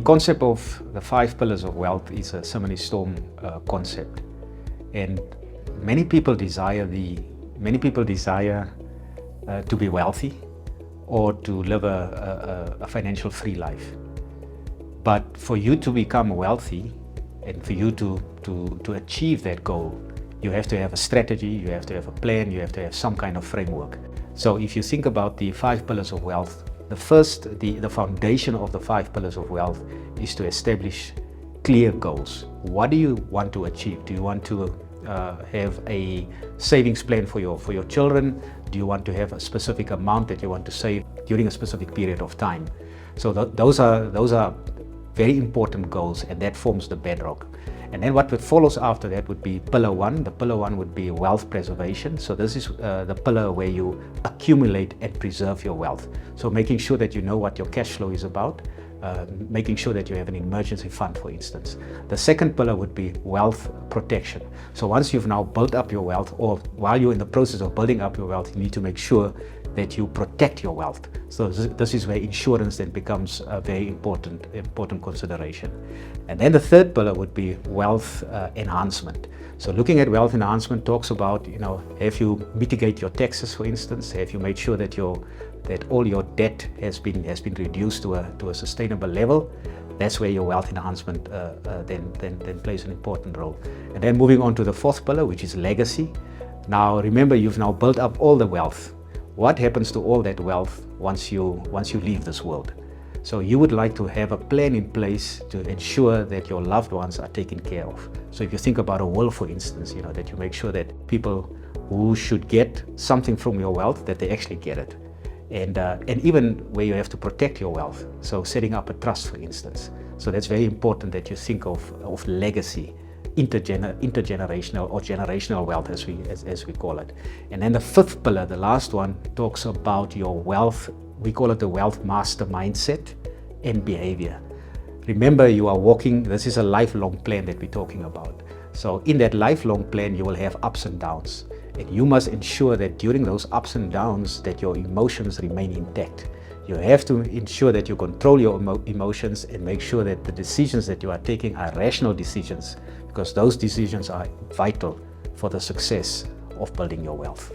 concept of the 5 pillars of wealth is a Simonis storm concept, and many people desire to be wealthy or to live a financial free life. But for you to become wealthy and for you to achieve that goal, you have to have a strategy, you have to have a plan, you have to have some kind of framework. So if you think about the 5 pillars of wealth, the foundation of the 5 pillars of wealth is to establish clear goals. What do you want to achieve? Do you want to have a savings plan for your children? Do you want to have a specific amount that you want to save during a specific period of time? So those are very important goals, and that forms the bedrock. And then what follows after that would be pillar 1. The pillar 1 would be wealth preservation. So this is the pillar where you accumulate and preserve your wealth. So making sure that you know what your cash flow is about, making sure that you have an emergency fund, for instance. The second pillar would be wealth protection. So once you've now built up your wealth, or while you're in the process of building up your wealth, you need to make sure that you protect your wealth. So this is where insurance then becomes a very important consideration. And then the third pillar would be wealth enhancement. So looking at wealth enhancement talks about, have you mitigate your taxes, for instance? Have you made sure that all your debt has been reduced to a sustainable level? That's where your wealth enhancement then plays an important role. And then moving on to the fourth pillar, which is legacy. Now remember, you've now built up all the wealth. What happens to all that wealth once you leave this world? So you would like to have a plan in place to ensure that your loved ones are taken care of. So if you think about a will, for instance, that you make sure that people who should get something from your wealth, that they actually get it. And even where you have to protect your wealth. So setting up a trust, for instance. So that's very important that you think of legacy, intergenerational or generational wealth, as we call it. And then the fifth pillar, the last one, talks about your wealth. We call it the wealth master mindset and behavior. Remember, you are walking, this is a lifelong plan that we're talking about. So in that lifelong plan, you will have ups and downs. And you must ensure that during those ups and downs, that your emotions remain intact. You have to ensure that you control your emotions and make sure that the decisions that you are taking are rational decisions, because those decisions are vital for the success of building your wealth.